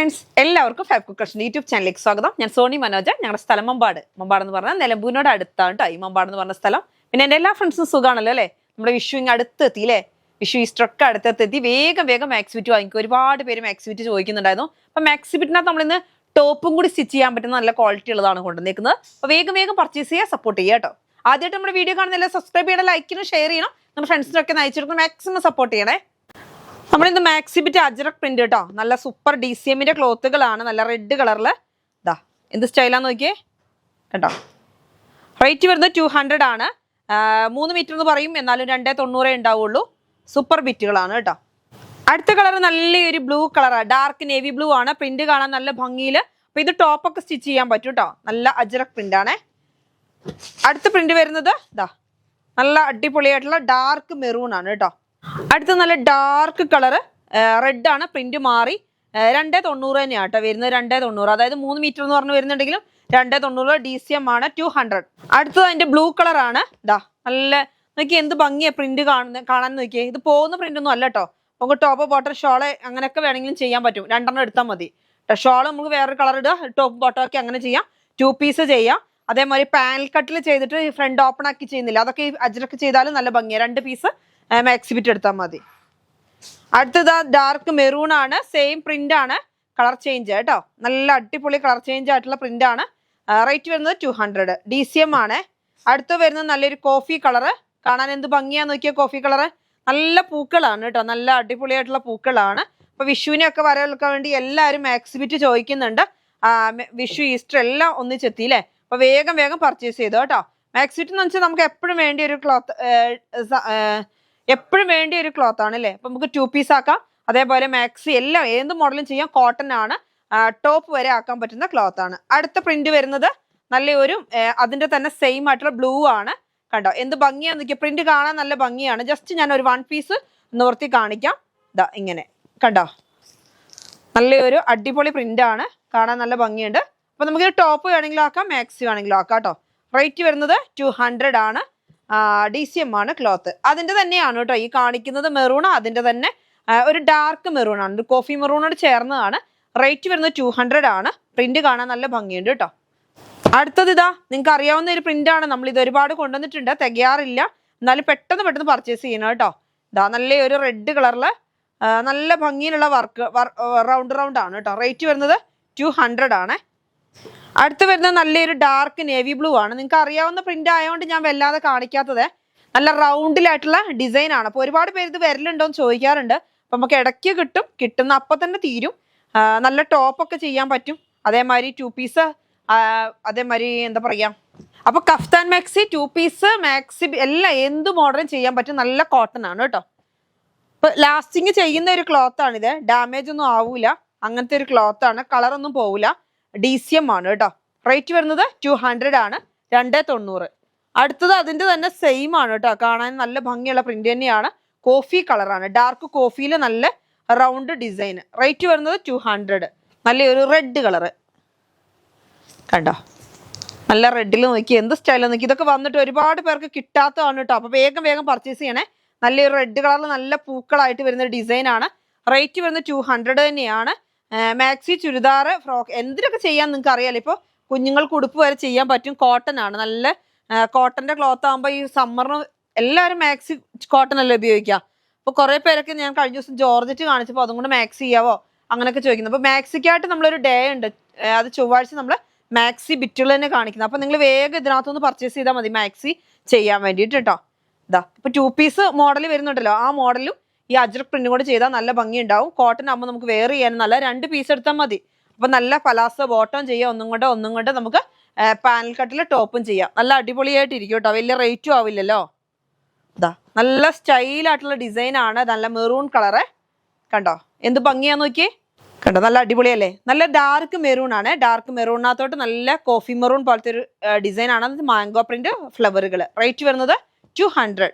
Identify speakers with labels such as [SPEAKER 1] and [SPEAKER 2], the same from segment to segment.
[SPEAKER 1] Friends എല്ലാവർക്കും fab കുക്കേഴ്സിന്റെ YouTube ചാനലിലേക്ക് സ്വാഗതം. ഞാൻ സോണി മനോജ്. ഞങ്ങളുടെ സ്ഥലം മമ്പാട് എന്ന് പറഞ്ഞാൽ നിലമ്പൂരിനോട് അടുത്താണ് കേട്ടോ ഈ മമ്പാട് എന്ന് പറഞ്ഞ സ്ഥലം. പിന്നെ എൻ്റെ എല്ലാ ഫ്രണ്ട്സും സുഖമാണല്ലോ അല്ലേ? നമ്മുടെ വിഷു ഇങ്ങ് അടുത്തെത്തി അല്ലേ? വിഷു ഈസ്റ്റർ ഒക്കെ അടുത്തെത്തി. വേഗം മാക്സിബിറ്റ് വാങ്ങിക്കും. ഒരുപാട് പേര് മാക്സിബിറ്റ് ചോദിക്കുന്നുണ്ടായിരുന്നു. അപ്പം മാക്സിബിറ്റിനകത്ത് നമ്മളിന്ന് ടോപ്പും കൂടി സ്റ്റിച്ച് ചെയ്യാൻ പറ്റുന്ന നല്ല ക്വാളിറ്റി ഉള്ളതാണ് കൊണ്ടുവന്നേക്കുന്നത്. അപ്പോൾ വേഗം പർച്ചേസ് ചെയ്യുക, സപ്പോർട്ട് ചെയ്യുക കേട്ടോ. ആദ്യമായിട്ട് നമ്മുടെ വീഡിയോ കാണുന്നില്ല, സബ്സ്ക്രൈബ് ചെയ്യണം, ലൈക്ക് ചെയ്യണം, ഷെയർ ചെയ്യണം. നമ്മുടെ ഫ്രണ്ട്സിനൊക്കെ അയച്ചെടുക്കണം, മാക്സിമം സപ്പോർട്ട് ചെയ്യണേ. നമ്മളിന്ന് മാക്സിബിറ്റ് അജ്രക് പ്രിന്റ് കേട്ടോ. നല്ല സൂപ്പർ DCMന്റെ ക്ലോത്തുകളാണ്. നല്ല റെഡ് കളറിൽ ഇതാ എന്ത് സ്റ്റൈലാന്ന് നോക്കിയേ കേട്ടോ. റേറ്റ് വരുന്നത് 200 ആണ്. 3 മീറ്റർ എന്ന് പറയും, എന്നാലും 290 ഉണ്ടാവുള്ളൂ. സൂപ്പർ ബിറ്റുകളാണ് കേട്ടോ. അടുത്ത കളർ നല്ലൊരു ബ്ലൂ കളറാണ്, ഡാർക്ക് നേവി ബ്ലൂ ആണ്. പ്രിന്റ് കാണാൻ നല്ല ഭംഗിയിൽ. അപ്പൊ ഇത് ടോപ്പൊക്കെ സ്റ്റിച്ച് ചെയ്യാൻ പറ്റും കേട്ടോ. നല്ല അജ്രക് പ്രിന്റ് ആണേ. അടുത്ത പ്രിന്റ് വരുന്നത് ഇതാ നല്ല അടിപൊളിയായിട്ടുള്ള ഡാർക്ക് മെറൂൺ ആണ് കേട്ടോ. അടുത്ത നല്ല ഡാർക്ക് കളറ് റെഡ് ആണ്. പ്രിന്റ് മാറി 290 തന്നെയാണ് കേട്ടോ വരുന്നത്. 290, അതായത് 3 മീറ്റർ എന്ന് പറഞ്ഞു വരുന്നുണ്ടെങ്കിലും 290 DCM ആണ്. 200. അടുത്തത് അതിന്റെ ബ്ലൂ കളർ ആണ്. ഇതാ നല്ല നോക്കി എന്ത് ഭംഗിയാ പ്രിന്റ് കാണാൻ നോക്കിയേ. ഇത് പോകുന്ന പ്രിന്റ് ഒന്നും അല്ല കേട്ടോ. നമുക്ക് ടോപ്പ് ബോട്ടം ഷോള് അങ്ങനെയൊക്കെ വേണമെങ്കിലും ചെയ്യാൻ പറ്റും. 2 എടുത്താൽ മതി. ഷോള് നമുക്ക് വേറൊരു കളർ ഇടുക, ടോപ്പ് ബോട്ടം ഒക്കെ അങ്ങനെ ചെയ്യാം. 2 പീസ് ചെയ്യാം. അതേമാതിരി പാനൽ കട്ടിൽ ചെയ്തിട്ട് ഫ്രണ്ട് ഓപ്പൺ ആക്കി ചെയ്യുന്നില്ല, അതൊക്കെ അജ്രക്ക് ചെയ്താലും നല്ല ഭംഗിയാണ്. 2 പീസ് മാക്സിബിറ്റ് എടുത്താൽ മതി. അടുത്തത് ഡാർക്ക് മെറൂൺ ആണ്. സെയിം പ്രിന്റ് ആണ്, കളർ ചേഞ്ച് കേട്ടോ. നല്ല അടിപൊളി കളർ ചേഞ്ച് ആയിട്ടുള്ള പ്രിന്റ് ആണ്. റേറ്റ് വരുന്നത് 200 DCM ആണ്. അടുത്ത് വരുന്നത് നല്ലൊരു കോഫി കളറ്. കാണാൻ എന്ത് ഭംഗിയാന്ന് നോക്കിയ കോഫി കളറ്. നല്ല പൂക്കളാണ് കേട്ടോ. നല്ല അടിപൊളിയായിട്ടുള്ള പൂക്കളാണ്. അപ്പൊ വിഷുവിനൊക്കെ വരവെടുക്കാൻ വേണ്ടി എല്ലാവരും മാക്സിബിറ്റ് ചോദിക്കുന്നുണ്ട്. വിഷു ഈസ്റ്റർ എല്ലാം ഒന്നിച്ചെത്തി അല്ലേ? അപ്പൊ വേഗം പർച്ചേസ് ചെയ്തോ കേട്ടോ. മാക്സിബിറ്റ് എന്ന് വെച്ചാൽ നമുക്ക് എപ്പോഴും വേണ്ടിയ ഒരു ക്ലോത്ത് ആണ് അല്ലേ? അപ്പൊ നമുക്ക് 2 പീസ് ആക്കാം. അതേപോലെ മാക്സി എല്ലാം ഏത് മോഡലും ചെയ്യാം. കോട്ടൺ ആണ്. ടോപ്പ് വരെ ആക്കാൻ പറ്റുന്ന ക്ലോത്ത് ആണ്. അടുത്ത പ്രിന്റ് വരുന്നത് നല്ലൊരു അതിന്റെ തന്നെ സെയിം ആയിട്ടുള്ള ബ്ലൂ ആണ്. കണ്ടോ എന്ത് ഭംഗിയാന്ന് നോക്കിയാൽ. പ്രിന്റ് കാണാൻ നല്ല ഭംഗിയാണ്. ജസ്റ്റ് ഞാൻ ഒരു 1 പീസ് നിവർത്തി കാണിക്കാം. ഇതാ ഇങ്ങനെ കണ്ടോ, നല്ലൊരു അടിപൊളി പ്രിന്റ് ആണ്. കാണാൻ നല്ല ഭംഗിയുണ്ട്. അപ്പൊ നമുക്ക് ടോപ്പ് വേണമെങ്കിലും ആക്കാം, മാക്സി വേണമെങ്കിലും ആക്കാം കേട്ടോ. റേറ്റ് വരുന്നത് 200 ആണ്. DCM ആണ് ക്ലോത്ത്. അതിന്റെ തന്നെയാണ് കേട്ടോ ഈ കാണിക്കുന്നത്. മെറൂൺ അതിന്റെ തന്നെ ഒരു ഡാർക്ക് മെറൂൺ ആണ്, ഒരു കോഫി മെറൂണോട് ചേർന്നതാണ്. റേറ്റ് വരുന്നത് 200 ആണ്. പ്രിന്റ് കാണാൻ നല്ല ഭംഗിയുണ്ട് കേട്ടോ. അടുത്തത് ഇതാ നിങ്ങൾക്ക് അറിയാവുന്ന ഒരു പ്രിന്റ് ആണ്. നമ്മൾ ഇത് ഒരുപാട് കൊണ്ടുവന്നിട്ടുണ്ട്, തികയാറില്ല. എന്നാലും പെട്ടെന്ന് പർച്ചേസ് ചെയ്യണം കേട്ടോ. ഇതാ നല്ലൊരു റെഡ് കളറില് നല്ല ഭംഗിയിലുള്ള വർക്ക് റൗണ്ട് ആണ് കേട്ടോ. റേറ്റ് വരുന്നത് 200 ആണ്. അടുത്ത് വരുന്നത് നല്ലൊരു ഡാർക്ക് നേവി ബ്ലൂ ആണ്. നിങ്ങൾക്ക് അറിയാവുന്ന പ്രിന്റ് ആയതുകൊണ്ട് ഞാൻ വല്ലാതെ കാണിക്കാത്തത്. നല്ല റൗണ്ടിലായിട്ടുള്ള ഡിസൈൻ ആണ്. അപ്പോൾ ഒരുപാട് പേര് ഇത് വരലുണ്ടോ എന്ന് ചോദിക്കാറുണ്ട്. അപ്പൊ നമുക്ക് ഇടയ്ക്ക് കിട്ടുന്ന അപ്പം തന്നെ തീരും. നല്ല ടോപ്പൊക്കെ ചെയ്യാൻ പറ്റും. അതേമാതിരി 2 പീസ്, അതേമാതിരി എന്താ പറയാ, അപ്പൊ കഫ്താൻ മാക്സി 2 പീസ് മാക്സി എല്ലാം എന്ത് മോഡലും ചെയ്യാൻ പറ്റും. നല്ല കോട്ടൺ ആണ് കേട്ടോ. ഇപ്പൊ ലാസ്റ്റിങ് ചെയ്യുന്ന ഒരു ക്ലോത്ത് ആണിത്. ഡാമേജ് ഒന്നും ആവൂല. അങ്ങനത്തെ ഒരു ക്ലോത്ത് ആണ്. കളറൊന്നും പോവില്ല. DCM ആണ് കേട്ടോ. റേറ്റ് വരുന്നത് 200 ആണ്. 290. അടുത്തത് അതിന്റെ തന്നെ സെയിം ആണ് കേട്ടോ. കാണാൻ നല്ല ഭംഗിയുള്ള പ്രിന്റ് തന്നെയാണ്. കോഫി കളറാണ്, ഡാർക്ക് കോഫിയിൽ നല്ല റൗണ്ട് ഡിസൈൻ. റേറ്റ് വരുന്നത് 200. നല്ലൊരു റെഡ് കളറ് കണ്ടോ. നല്ല റെഡിൽ നോക്കി എന്ത് സ്റ്റൈലാണ് നോക്കി. ഇതൊക്കെ വന്നിട്ട് ഒരുപാട് പേർക്ക് കിട്ടാത്തതാണ് കേട്ടോ. അപ്പൊ വേഗം പർച്ചേസ് ചെയ്യണേ. നല്ലൊരു റെഡ് കളറിൽ നല്ല പൂക്കളായിട്ട് വരുന്ന ഡിസൈൻ ആണ്. റേറ്റ് വരുന്നത് 200 തന്നെയാണ്. മാക്സി, ചുരിദാർ, ഫ്രോക്ക് എന്തിനൊക്കെ ചെയ്യാൻ നിങ്ങൾക്ക് അറിയാലോ. ഇപ്പോൾ കുഞ്ഞുങ്ങൾക്ക് ഉടുപ്പ് വരെ ചെയ്യാൻ പറ്റും. കോട്ടൺ ആണ്, നല്ല കോട്ടന്റെ ക്ലോത്ത് ആകുമ്പോൾ ഈ സമ്മറിന് എല്ലാവരും മാക്സി കോട്ടൺ അല്ലേ ഉപയോഗിക്കുക. അപ്പോൾ കുറേ പേരൊക്കെ ഞാൻ കഴിഞ്ഞ ദിവസം ജോർജറ്റ് കാണിച്ചപ്പോൾ അതും കൂടെ മാക്സി ചെയ്യാവോ അങ്ങനെയൊക്കെ ചോദിക്കുന്നത്. അപ്പോൾ മാക്സിക്കായിട്ട് നമ്മളൊരു ഡേ ഉണ്ട്, അത് ചൊവ്വാഴ്ച നമ്മൾ മാക്സി ബിറ്റുകൾ തന്നെ കാണിക്കുന്നത്. അപ്പോൾ നിങ്ങൾ വേഗം ഇതിനകത്തുനിന്ന് പർച്ചേസ് ചെയ്താൽ മതി മാക്സി ചെയ്യാൻ വേണ്ടിയിട്ട് കേട്ടോ. ഇതാ ഇപ്പൊ 2 പീസ് മോഡൽ വരുന്നുണ്ടല്ലോ, ആ മോഡലും ഈ അജ്രക് പ്രിന്റും കൂടെ ചെയ്താൽ നല്ല ഭംഗി ഉണ്ടാവും. കോട്ടൺ ആകുമ്പോൾ നമുക്ക് വെയർ ചെയ്യാൻ നല്ല 2 പീസ് എടുത്താൽ മതി. അപ്പൊ നല്ല പലാസോ ബോട്ടം ചെയ്യാം. ഒന്നും കൊണ്ട് നമുക്ക് പാനൽ കട്ടിൽ ടോപ്പും ചെയ്യാം. നല്ല അടിപൊളിയായിട്ട് ഇരിക്കും കേട്ടോ. വലിയ റേറ്റും ആവില്ലല്ലോ. ഇതാ നല്ല സ്റ്റൈലായിട്ടുള്ള ഡിസൈൻ ആണ്. നല്ല മെറൂൺ കളറ് കണ്ടോ എന്ത് ഭംഗിയാന്ന് നോക്കിയേ. കണ്ടോ നല്ല അടിപൊളിയല്ലേ. നല്ല ഡാർക്ക് മെറൂൺ ആണ്. ഡാർക്ക് മെറൂണിനകത്തോട്ട് നല്ല കോഫി മെറൂൺ പോലത്തെ ഒരു ഡിസൈൻ ആണ്. Mango print ഫ്ലവറുകൾ. റേറ്റ് വരുന്നത് 200.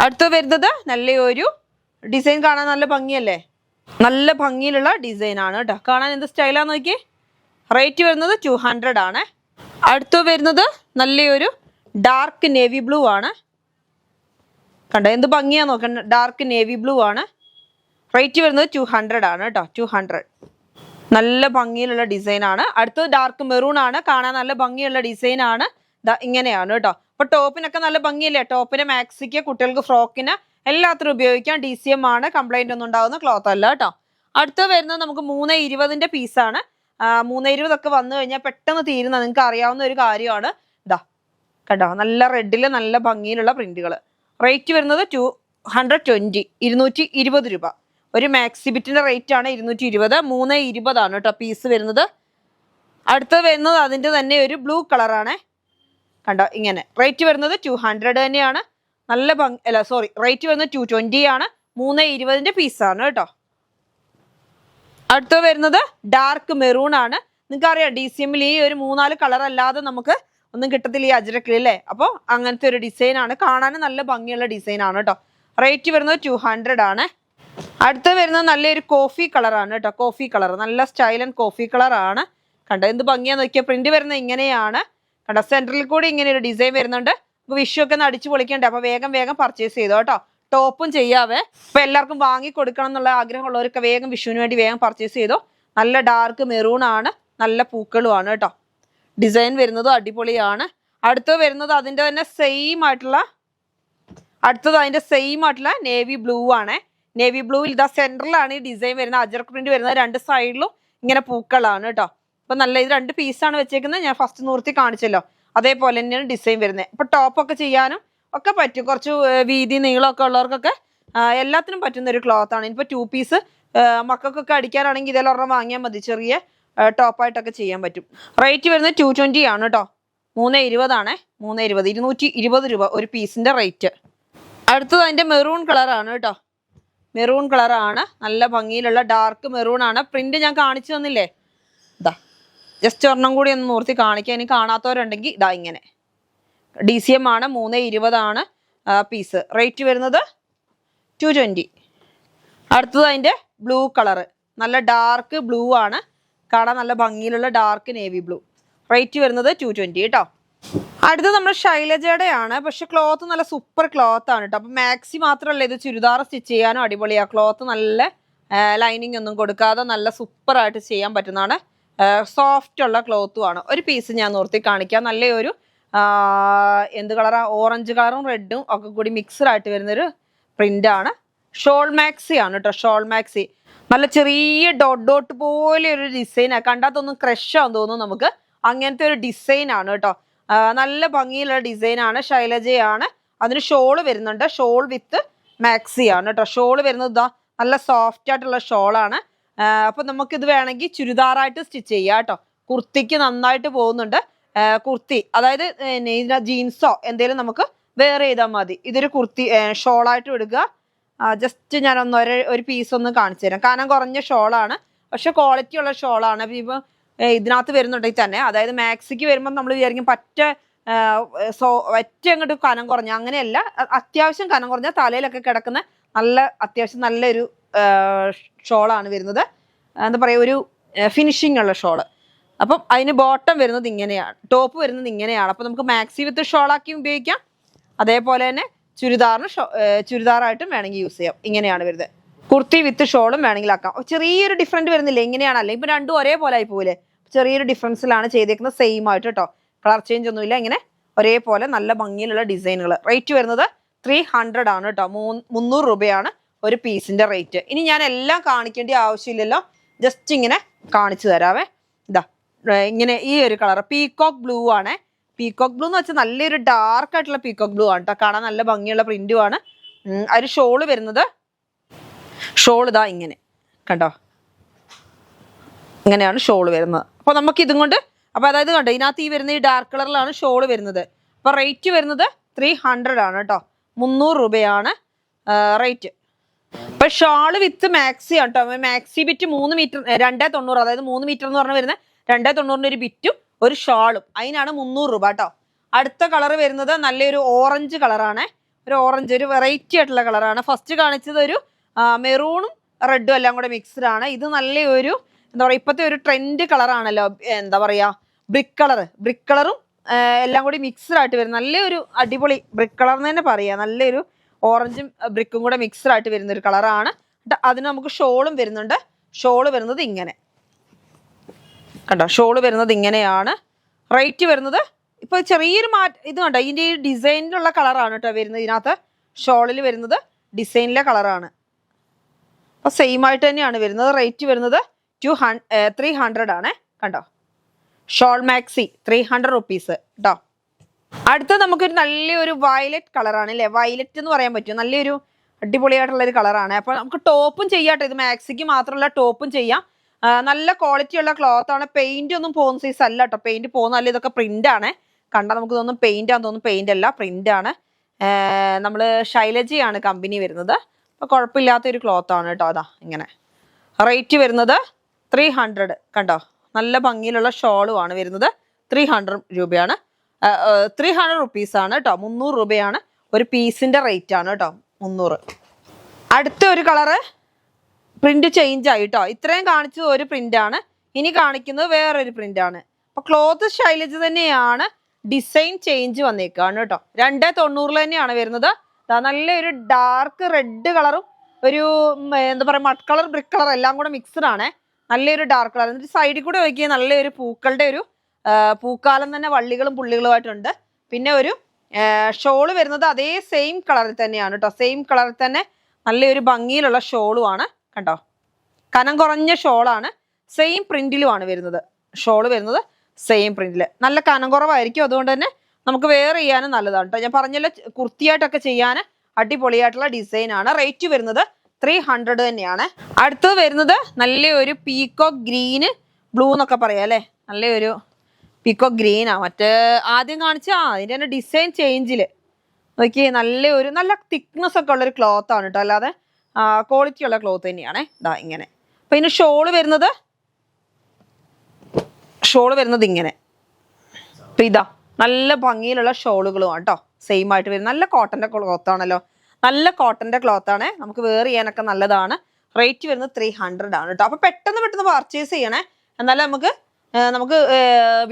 [SPEAKER 1] അടുത്ത് വരുന്നത് നല്ലൊരു ഡിസൈൻ. കാണാൻ നല്ല ഭംഗിയല്ലേ. നല്ല ഭംഗിയിലുള്ള ഡിസൈൻ ആണ് കേട്ടോ. കാണാൻ എന്ത് സ്റ്റൈലാന്ന് നോക്കി. റേറ്റ് വരുന്നത് 200 ആണ്. അടുത്ത് വരുന്നത് നല്ലൊരു ഡാർക്ക് നേവി ബ്ലൂ ആണ്. കണ്ടോ എന്ത് ഭംഗിയാ നോക്കണ്ട. ഡാർക്ക് നേവി ബ്ലൂ ആണ്. റേറ്റ് വരുന്നത് 200 ആണ് കേട്ടോ. 200. നല്ല ഭംഗിയിലുള്ള ഡിസൈൻ ആണ്. അടുത്തത് ഡാർക്ക് മെറൂൺ ആണ്. കാണാൻ നല്ല ഭംഗിയുള്ള ഡിസൈൻ ആണ്. ഇങ്ങനെയാണ് കേട്ടോ. അപ്പൊ ടോപ്പിനൊക്കെ നല്ല ഭംഗിയല്ലേ? ടോപ്പിന്, മാക്സിക്ക്, കുട്ടികൾക്ക് ഫ്രോക്കിന് എല്ലാത്തിനും ഉപയോഗിക്കാം. DCM ആണ്. കംപ്ലൈന്റ് ഒന്നും ഉണ്ടാവുന്ന ക്ലോത്ത് അല്ല കേട്ടോ. അടുത്ത വരുന്നത് നമുക്ക് 320ന്റെ പീസാണ്. 320 ഒക്കെ വന്നു കഴിഞ്ഞാൽ പെട്ടെന്ന് തീരുന്ന നിങ്ങൾക്ക് അറിയാവുന്ന ഒരു കാര്യമാണ്. കേട്ടോ, നല്ല റെഡില് നല്ല ഭംഗിയിലുള്ള പ്രിന്റുകൾ. റേറ്റ് വരുന്നത് 220, 220 രൂപ. ഒരു മാക്സി ബിറ്റിന്റെ റേറ്റ് ആണ് 220. 320 ആണ് കേട്ടോ പീസ് വരുന്നത്. അടുത്തത് വരുന്നത് അതിന്റെ തന്നെ ഒരു ബ്ലൂ കളറാണ്. കണ്ടോ, ഇങ്ങനെ. റേറ്റ് വരുന്നത് 200 തന്നെയാണ്. നല്ല ഭംഗി, അല്ല സോറി, റേറ്റ് വരുന്നത് 220 ആണ്. 320ന്റെ പീസാണ് കേട്ടോ. അടുത്തത് വരുന്നത് ഡാർക്ക് മെറൂൺ ആണ്. നിങ്ങൾക്ക് അറിയാം DCMൽ ഈ ഒരു 3-4 കളർ അല്ലാതെ നമുക്ക് ഒന്നും കിട്ടത്തില്ല ഈ അജ്രക്കിൽ അല്ലേ. അപ്പോൾ അങ്ങനത്തെ ഒരു ഡിസൈൻ ആണ്. കാണാനും നല്ല ഭംഗിയുള്ള ഡിസൈൻ ആണ് കേട്ടോ. റേറ്റ് വരുന്നത് 200 ആണ്. അടുത്ത വരുന്നത് നല്ലൊരു കോഫി കളറാണ് കേട്ടോ. കോഫി കളർ, നല്ല സ്റ്റൈൽ ആൻഡ് കോഫി കളർ ആണ്. കണ്ടോ എന്ത് ഭംഗിയാന്ന് നോക്കിയാൽ. പ്രിന്റ് വരുന്നത് ഇങ്ങനെയാണ്. കണ്ടോ, സെന്ററിൽ കൂടി ഇങ്ങനെ ഒരു ഡിസൈൻ വരുന്നുണ്ട്. വിഷു ഒക്കെ ഒന്ന് അടിച്ചു പൊളിക്കണ്ടേ, അപ്പൊ വേഗം വേഗം പർച്ചേസ് ചെയ്തോ കേട്ടോ. ടോപ്പും ചെയ്യാവേ. ഇപ്പൊ എല്ലാവർക്കും വാങ്ങി കൊടുക്കണം എന്നുള്ള ആഗ്രഹമുള്ളവരൊക്കെ വേഗം വിഷുവിന് വേണ്ടി വേഗം പർച്ചേസ് ചെയ്തോ. നല്ല ഡാർക്ക് മെറൂൺ ആണ്. നല്ല പൂക്കളുമാണ് കേട്ടോ. ഡിസൈൻ വരുന്നതും അടിപൊളിയാണ്. അടുത്തത് വരുന്നത് അതിന്റെ തന്നെ സെയിം ആയിട്ടുള്ള നേവി ബ്ലൂ ആണ്. നേവി ബ്ലൂവിൽ സെന്ററിലാണ് ഈ ഡിസൈൻ വരുന്നത്. അജറക് പ്രിന്റ് വരുന്നത്. 2 സൈഡിലും ഇങ്ങനെ പൂക്കളാണ് കേട്ടോ. അപ്പൊ നല്ല ഇത് 2 പീസാണ് വെച്ചേക്കുന്നത്. ഞാൻ ഫസ്റ്റ് നിർത്തി കാണിച്ചല്ലോ. അതേപോലെ തന്നെയാണ് ഡിസൈൻ വരുന്നത്. ഇപ്പൊ ടോപ്പൊക്കെ ചെയ്യാനും ഒക്കെ പറ്റും. കുറച്ച് വീതി നീളമൊക്കെ ഉള്ളവർക്കൊക്കെ എല്ലാത്തിനും പറ്റുന്ന ഒരു ക്ലോത്ത് ആണ്. ഇനിയിപ്പോൾ 2 പീസ് മക്കൾക്കൊക്കെ അടിക്കാനാണെങ്കിൽ ഇതിലൊരെണ്ണം വാങ്ങിയാൽ മതി. ചെറിയ ടോപ്പായിട്ടൊക്കെ ചെയ്യാൻ പറ്റും. റേറ്റ് വരുന്നത് 220 ആണ് കേട്ടോ. 320 ആണ്. 220 രൂപ ഒരു പീസിന്റെ റേറ്റ്. അടുത്തത് അതിന്റെ മെറൂൺ കളറാണ് കേട്ടോ. മെറൂൺ കളറാണ്. നല്ല ഭംഗിയിലുള്ള ഡാർക്ക് മെറൂൺ ആണ്. പ്രിന്റ് ഞാൻ കാണിച്ചു തന്നില്ലേ. ജസ്റ്റ് ഒരെണ്ണം കൂടി ഒന്ന് നിർത്തി കാണിക്കാം. ഇനി കാണാത്തവരുണ്ടെങ്കിൽ ഇങ്ങനെ. DCM ആണ്. 320 ആണ് പീസ്. റേറ്റ് വരുന്നത് 220. അടുത്തത് അതിന്റെ ബ്ലൂ കളറ്. നല്ല ഡാർക്ക് ബ്ലൂ ആണ്. കാണാൻ നല്ല ഭംഗിയിലുള്ള ഡാർക്ക് നേവി ബ്ലൂ. റേറ്റ് വരുന്നത് 220 കേട്ടോ. അടുത്തത് നമ്മുടെ ശൈലജയുടെ ആണ്. പക്ഷെ ക്ലോത്ത് നല്ല സൂപ്പർ ക്ലോത്ത് ആണ് കേട്ടോ. അപ്പൊ മാക്സി മാത്രമല്ല, ഇത് ചുരിദാർ സ്റ്റിച്ച് ചെയ്യാനും അടിപൊളിയാ. ക്ലോത്ത് നല്ല ലൈനിങ് ഒന്നും കൊടുക്കാതെ നല്ല സൂപ്പർ ആയിട്ട് ചെയ്യാൻ പറ്റുന്നതാണ്. സോഫ്റ്റ് ഉള്ള ക്ലോത്തും ആണ്. ഒരു പീസ് ഞാൻ നിർത്തി കാണിക്കാം. നല്ലൊരു എന്ത് കളറാ, ഓറഞ്ച് കളറും റെഡും ഒക്കെ കൂടി മിക്സ്ഡ് ആയിട്ട് വരുന്നൊരു പ്രിന്റ് ആണ്. ഷോൾ മാക്സി ആണ് കേട്ടോ. ഷോൾ മാക്സി നല്ല ചെറിയ ഡോട്ട് പോലെ ഒരു ഡിസൈനാണ്. കണ്ടാത്തൊന്നും ക്രഷ് ആണെന്ന് തോന്നുന്നു നമുക്ക്. അങ്ങനത്തെ ഒരു ഡിസൈൻ ആണ് കേട്ടോ. നല്ല ഭംഗിയുള്ള ഡിസൈൻ ആണ്. ശൈലജയാണ്. അതിന് ഷോള് വരുന്നുണ്ട്. ഷോൾ വിത്ത് മാക്സി ആണ് കേട്ടോ. ഷോള് വരുന്നത് നല്ല സോഫ്റ്റ് ആയിട്ടുള്ള ഷോളാണ്. അപ്പൊ നമുക്കിത് വേണമെങ്കിൽ ചുരിദാറായിട്ട് സ്റ്റിച്ച് ചെയ്യാം കേട്ടോ. കുർത്തിക്ക് നന്നായിട്ട് പോകുന്നുണ്ട്. കുർത്തി, അതായത് ജീൻസോ എന്തെങ്കിലും നമുക്ക് വെയർ ചെയ്താൽ മതി. ഇതൊരു കുർത്തി ഷോളായിട്ട് എടുക്കുക. ജസ്റ്റ് ഞാനൊന്ന് ഒരു പീസ് ഒന്ന് കാണിച്ചു തരാം. കനം കുറഞ്ഞ ഷോളാണ്, പക്ഷെ ക്വാളിറ്റി ഉള്ള ഷോളാണ്. ഇപ്പം ഇതിനകത്ത് വരുന്നുണ്ടെങ്കിൽ തന്നെ, അതായത് മാക്സിക്ക് വരുമ്പോൾ നമ്മൾ വിചാരിക്കും പറ്റ അങ്ങോട്ട് കനം കുറഞ്ഞ, അങ്ങനെയല്ല. അത്യാവശ്യം കനം കുറഞ്ഞ തലയിലൊക്കെ കിടക്കുന്ന അത്യാവശ്യം നല്ലൊരു ഷോളാണ് വരുന്നത്. എന്താ പറയുക, ഒരു ഫിനിഷിംഗ് ഉള്ള ഷോള്. അപ്പം അതിന് ബോട്ടം വരുന്നത് ഇങ്ങനെയാണ്, ടോപ്പ് വരുന്നത് ഇങ്ങനെയാണ്. അപ്പം നമുക്ക് മാക്സി വിത്ത് ഷോളാക്കി ഉപയോഗിക്കാം. അതേപോലെ തന്നെ ചുരിദാറായിട്ടും വേണമെങ്കിൽ യൂസ് ചെയ്യാം. ഇങ്ങനെയാണ് വരുന്നത്. കുർത്തി വിത്ത് ഷോളും വേണമെങ്കിൽ ആക്കാം. ചെറിയൊരു ഡിഫറൻറ്റ് വരുന്നില്ല. ഇങ്ങനെയാണ്, അല്ലെങ്കിൽ ഇപ്പം രണ്ടും ഒരേപോലെ ആയി പോകില്ലേ. ചെറിയൊരു ഡിഫറൻസിലാണ് ചെയ്തേക്കുന്നത്. സെയിം ആയിട്ട് കേട്ടോ. കളർ ചേഞ്ച് ഒന്നുമില്ല. ഇങ്ങനെ ഒരേപോലെ നല്ല ഭംഗിയിലുള്ള ഡിസൈനുകൾ. റേറ്റ് വരുന്നത് 300 ആണ് കേട്ടോ. 300 രൂപയാണ് ഒരു പീസിന്റെ റേറ്റ്. ഇനി ഞാൻ എല്ലാം കാണിക്കേണ്ട ആവശ്യമില്ലല്ലോ, ജസ്റ്റ് ഇങ്ങനെ കാണിച്ചു തരാവേ. ഇങ്ങനെ ഈ ഒരു കളർ പീകോക്ക് ബ്ലൂ ആണ്. പീകോക്ക് ബ്ലൂ എന്ന് വെച്ചാൽ നല്ലൊരു ഡാർക്ക് ആയിട്ടുള്ള പീകോക്ക് ബ്ലൂ ആണ് കേട്ടോ. കാണാൻ നല്ല ഭംഗിയുള്ള പ്രിന്റും ആണ്. അതിന് ഷോള് വരുന്നത്, ഷോൾ ഇങ്ങനെ കണ്ടോ, ഇങ്ങനെയാണ് ഷോള് വരുന്നത്. അപ്പോൾ നമുക്ക് ഇതും കൊണ്ട്, അപ്പോൾ അതായത് കണ്ടോ, ഇതിനകത്ത് ഈ വരുന്ന ഈ ഡാർക്ക് കളറിലാണ് ഷോള് വരുന്നത്. അപ്പോൾ റേറ്റ് വരുന്നത് 300 ആണ് കേട്ടോ. 300 രൂപയാണ് റേറ്റ്. ഇപ്പൊ ഷാള് വിത്ത് മാക്സി ആണ് കേട്ടോ. മാക്സി ബിറ്റ് 3 മീറ്റർ 290, അതായത് 3 മീറ്റർ എന്ന് പറഞ്ഞാൽ വരുന്നത് 290 ഒരു ബിറ്റും ഒരു ഷാളും. അതിനാണ് 300 രൂപ കേട്ടോ. അടുത്ത കളർ വരുന്നത് നല്ലൊരു ഓറഞ്ച് കളറാണ്. ഒരു ഓറഞ്ച്, ഒരു വെറൈറ്റി ആയിട്ടുള്ള കളറാണ്. ഫസ്റ്റ് കാണിച്ചത് ഒരു മെറൂണും റെഡും എല്ലാം കൂടെ മിക്സ്ഡ് ആണ്. ഇത് നല്ലൊരു എന്താ പറയുക, ഇപ്പോഴത്തെ ഒരു ട്രെൻഡ് കളറാണല്ലോ. എന്താ പറയുക, ബ്രിക്ക് കളറും എല്ലാം കൂടി മിക്സ്ഡ് ആയിട്ട് വരും. നല്ലൊരു അടിപൊളി ബ്രിക്ക് കളർ എന്ന് തന്നെ പറയാം. നല്ലൊരു ഓറഞ്ചും ബ്രിക്കും കൂടെ മിക്സ്ഡ് ആയിട്ട് വരുന്ന ഒരു കളറാണ്. അതിന് നമുക്ക് ഷോളും വരുന്നുണ്ട്. ഷോള് വരുന്നത് ഇങ്ങനെ കണ്ടോ, ഷോള് വരുന്നത് ഇങ്ങനെയാണ്. റേറ്റ് വരുന്നത് ഇപ്പോൾ ചെറിയൊരു ഇത് കണ്ടോ, ഇതിൻ്റെ ഈ ഡിസൈനിലുള്ള കളറാണ് കേട്ടോ വരുന്നത്. ഇതിനകത്ത് ഷോളിൽ വരുന്നത് ഡിസൈനിലെ കളറാണ്. അപ്പോൾ സെയിം ആയിട്ട് തന്നെയാണ് വരുന്നത്. റേറ്റ് വരുന്നത് 300 ആണ് കണ്ടോ. ഷോൾ മാക്സി 300 റുപ്പീസ് കേട്ടോ. അടുത്ത നമുക്കൊരു നല്ലൊരു വയലറ്റ് കളറാണ് അല്ലേ, വയലറ്റ് എന്ന് പറയാൻ പറ്റും. നല്ലൊരു അടിപൊളിയായിട്ടുള്ള ഒരു കളറാണ്. അപ്പോൾ നമുക്ക് ടോപ്പും ചെയ്യാട്ടോ, ഇത് മാക്സിക്ക് മാത്രമല്ല ടോപ്പും ചെയ്യാം. നല്ല ക്വാളിറ്റി ഉള്ള ക്ലോത്ത് ആണ്. പെയിന്റ് ഒന്നും പോകുന്ന സൈസ് അല്ല കേട്ടോ, പെയിന്റ് പോകുന്നതല്ല. ഇതൊക്കെ പ്രിന്റ് ആണ്. കണ്ടാൽ നമുക്ക് തോന്നും പെയിന്റ് ആണെന്ന് തോന്നും, പെയിന്റ് അല്ല, പ്രിന്റ് ആണ്. നമ്മൾ ശൈലജയാണ് കമ്പനി വരുന്നത്. അപ്പോൾ കുഴപ്പമില്ലാത്തൊരു ക്ലോത്ത് ആണ് കേട്ടോ. അതാ ഇങ്ങനെ. റേറ്റ് വരുന്നത് 300 കണ്ടോ. നല്ല ഭംഗിയിലുള്ള ഷോളുമാണ് വരുന്നത്. 300 രൂപയാണ്, 300 റുപ്പീസാണ് കേട്ടോ. 300 രൂപയാണ് ഒരു പീസിന്റെ റേറ്റ് ആണ് കേട്ടോ, 300. അടുത്ത ഒരു കളറ് പ്രിന്റ് ചേഞ്ച് ആയി കേട്ടോ. ഇത്രയും കാണിച്ചത് ഒരു പ്രിന്റ് ആണ്, ഇനി കാണിക്കുന്നത് വേറൊരു പ്രിന്റ് ആണ്. അപ്പൊ ക്ലോത്ത് ശൈലജ തന്നെയാണ്, ഡിസൈൻ ചേഞ്ച് വന്നേക്കാണ് കേട്ടോ. 290 തന്നെയാണ് വരുന്നത്. നല്ലൊരു ഡാർക്ക് റെഡ് കളറും ഒരു എന്താ പറയുക മഡ് കളർ ബ്രിക്ക് കളർ എല്ലാം കൂടെ മിക്സ്ഡ് ആണ്. നല്ലൊരു ഡാർക്ക് കളർ. എന്നിട്ട് സൈഡിൽ കൂടെ നോക്കിയാൽ നല്ലൊരു പൂക്കളുടെ ഒരു പൂക്കാലം തന്നെ വള്ളികളും പുള്ളികളുമായിട്ടുണ്ട്. പിന്നെ ഒരു ഷോള് വരുന്നത് അതേ സെയിം കളറിൽ തന്നെയാണ് കേട്ടോ. സെയിം കളറിൽ തന്നെ നല്ലൊരു ഭംഗിയിലുള്ള ഷോളുമാണ് കണ്ടോ. കനം കുറഞ്ഞ ഷോളാണ്, സെയിം പ്രിന്റിലുമാണ് വരുന്നത്. ഷോള് വരുന്നത് സെയിം പ്രിന്റിൽ. നല്ല കനം കുറവായിരിക്കും, അതുകൊണ്ട് തന്നെ നമുക്ക് വെയർ ചെയ്യാനും നല്ലതാണ് കേട്ടോ. ഞാൻ പറഞ്ഞല്ലോ കുർത്തിയായിട്ടൊക്കെ ചെയ്യാൻ അടിപൊളിയായിട്ടുള്ള ഡിസൈൻ ആണ്. റേറ്റ് വരുന്നത് 300 തന്നെയാണ്. അടുത്തത് വരുന്നത് നല്ലൊരു പീക്കോക്ക് ഗ്രീന് ബ്ലൂ എന്നൊക്കെ പറയാം അല്ലേ. നല്ലൊരു പീക്കോക്ക് ഗ്രീനാ. മറ്റേ ആദ്യം കാണിച്ച അതിൻ്റെ തന്നെ ഡിസൈൻ ചേഞ്ചിൽ നോക്കിയേ, നല്ല തിക്നെസ് ഒക്കെ ഉള്ളൊരു ക്ലോത്ത് ആണ് കേട്ടോ, അല്ലാതെ ക്വാളിറ്റി ഉള്ള ക്ലോത്ത് തന്നെയാണേ. ഇതാ ഇങ്ങനെ. അപ്പം ഇതിന് ഷോള് വരുന്നത് ഇങ്ങനെ. അപ്പം ഇതാ നല്ല ഭംഗിയിലുള്ള ഷോളുകളുമാണ് കേട്ടോ. സെയിം ആയിട്ട് വരും. നല്ല കോട്ടൻ്റെ ക്ലോത്ത് ആണല്ലോ, നല്ല കോട്ടൻ്റെ ക്ലോത്ത് ആണ്. നമുക്ക് വെയർ ചെയ്യാനൊക്കെ നല്ലതാണ്. റേറ്റ് വരുന്നത് 300 ആണ് കേട്ടോ. അപ്പോൾ പെട്ടെന്ന് പർച്ചേസ് ചെയ്യണേ. എന്നാലും നമുക്ക്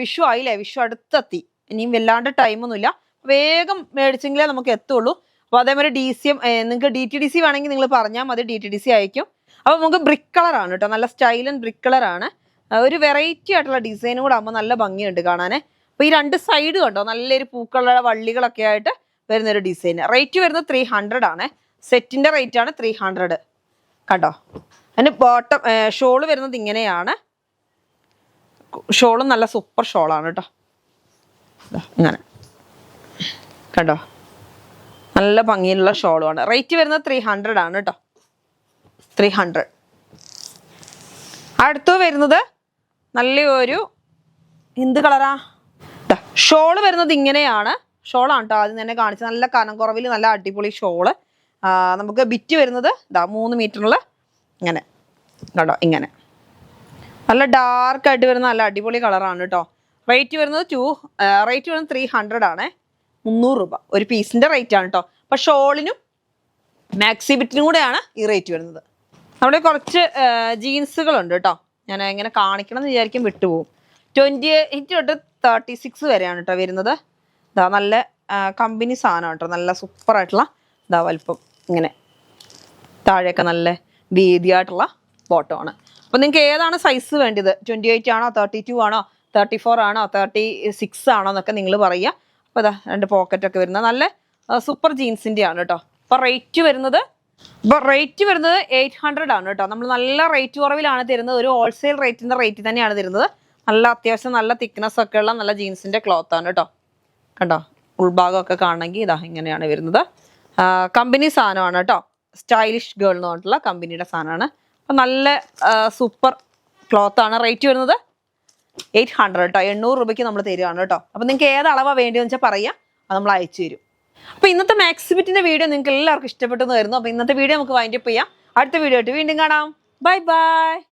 [SPEAKER 1] വിഷു ആയില്ലേ, വിഷു അടുത്തെത്തി. ഇനിയും വല്ലാണ്ട് ടൈമൊന്നുമില്ല, വേഗം മേടിച്ചെങ്കിലേ നമുക്ക് എത്തുള്ളൂ. അപ്പോൾ അതേമാതിരി DCM നിങ്ങൾക്ക് DTDC വേണമെങ്കിൽ നിങ്ങൾ പറഞ്ഞാൽ മതി, DTDC അയക്കും. അപ്പോൾ നമുക്ക് ബ്രിക്ക് കളറാണ് കേട്ടോ, നല്ല സ്റ്റൈലൻ ബ്രിക്ക് കളറാണ്. ഒരു വെറൈറ്റി ആയിട്ടുള്ള ഡിസൈനും കൂടെ ആകുമ്പോൾ നല്ല ഭംഗിയുണ്ട് കാണാൻ. അപ്പോൾ ഈ രണ്ട് സൈഡ് കണ്ടോ, നല്ലൊരു പൂക്കളുടെ വള്ളികളൊക്കെ ആയിട്ട് വരുന്നൊരു ഡിസൈൻ. റേറ്റ് വരുന്നത് 300 ആണ്. സെറ്റിൻ്റെ റേറ്റ് ആണ് 300 കണ്ടോ. അതിന് ബോട്ടം ഷോള് വരുന്നത് ഇങ്ങനെയാണ്. ഷോളും നല്ല സൂപ്പർ ഷോളാണ് കേട്ടോ. ഇങ്ങനെ കണ്ടോ, നല്ല ഭംഗിയിലുള്ള ഷോളുമാണ്. റേറ്റ് വരുന്നത് 300 ആണ് കേട്ടോ, 300. അടുത്ത് വരുന്നത് നല്ലൊരു എന്ത് കളറാ. ഷോള് വരുന്നത് ഇങ്ങനെയാണ്. ഷോളാണ് കേട്ടോ ആദ്യം തന്നെ കാണിച്ചത്. നല്ല കനം കുറവിൽ നല്ല അടിപൊളി ഷോള്. നമുക്ക് ബിറ്റ് വരുന്നത് 3 മീറ്ററിൽ ഇങ്ങനെ കേട്ടോ, ഇങ്ങനെ നല്ല ഡാർക്കായിട്ട് വരുന്ന നല്ല അടിപൊളി കളറാണ് കേട്ടോ. റേറ്റ് വരുന്നത് 300 ആണ്. 300 രൂപ ഒരു പീസിന്റെ റേറ്റ് ആണ് കേട്ടോ. അപ്പൊ ഷോളിനും മാക്സി ബിറ്റിനും കൂടെയാണ് ഈ റേറ്റ് വരുന്നത്. നമ്മുടെ കുറച്ച് ജീൻസുകളുണ്ട് കേട്ടോ, ഞാൻ എങ്ങനെ കാണിക്കണം എന്ന് വിചാരിക്കും, വിട്ടുപോകും. 28 തൊട്ട് 36 വരെയാണ് കേട്ടോ വരുന്നത്. ഇതാ നല്ല കമ്പനി സാധനമാണ് കേട്ടോ, നല്ല സൂപ്പറായിട്ടുള്ള ഇതാ വലിപ്പം ഇങ്ങനെ, താഴെയൊക്കെ നല്ല വീതിയായിട്ടുള്ള ബോട്ടമാണ്. അപ്പോൾ നിങ്ങൾക്ക് ഏതാണ് സൈസ് വേണ്ടത്, 28 ആണോ 32 ആണോ 34 ആണോ 36 ആണോ എന്നൊക്കെ നിങ്ങൾ പറയുക. അപ്പോൾ ഇതാ 2 പോക്കറ്റൊക്കെ വരുന്ന നല്ല സൂപ്പർ ജീൻസിൻ്റെ ആണ് കേട്ടോ. അപ്പോൾ റേറ്റ് വരുന്നത് 800 ആണ് കേട്ടോ. നമ്മൾ നല്ല റേറ്റ് കുറവിലാണ് തരുന്നത്, ഒരു ഹോൾസെയിൽ റേറ്റിൻ്റെ റേറ്റ് തന്നെയാണ് തരുന്നത്. നല്ല അത്യാവശ്യം നല്ല തിക്നെസ് ഒക്കെ ഉള്ള നല്ല ജീൻസിൻ്റെ ക്ലോത്ത് ആണ് കേട്ടോ. കണ്ടോ, ഉൾഭാഗമൊക്കെ കാണണമെങ്കിൽ ഇതാ ഇങ്ങനെയാണ് വരുന്നത്. കമ്പനി സാധനമാണ് കേട്ടോ, സ്റ്റൈലിഷ് ഗേൾ എന്ന് പറഞ്ഞിട്ടുള്ള കമ്പനിയുടെ സാധനമാണ്. അപ്പം നല്ല സൂപ്പർ ക്ലോത്താണ്. റേറ്റ് വരുന്നത് 800 കേട്ടോ, 800 രൂപയ്ക്ക് നമ്മൾ തരികയാണ് കേട്ടോ. അപ്പം നിങ്ങൾക്ക് ഏത് അളവാണ് വേണ്ടിയെന്ന് വെച്ചാൽ പറയാം, അത് നമ്മൾ അയച്ചു തരും. അപ്പോൾ ഇന്നത്തെ മാക്സിബിറ്റിൻ്റെ വീഡിയോ നിങ്ങൾക്ക് എല്ലാവർക്കും ഇഷ്ടപ്പെട്ടെന്ന് വരുന്നു. അപ്പോൾ ഇന്നത്തെ വീഡിയോ നമുക്ക് വൈൻഡപ്പ് ചെയ്യാം. അടുത്ത വീഡിയോ ആയിട്ട് വീണ്ടും കാണാം. Bye bye.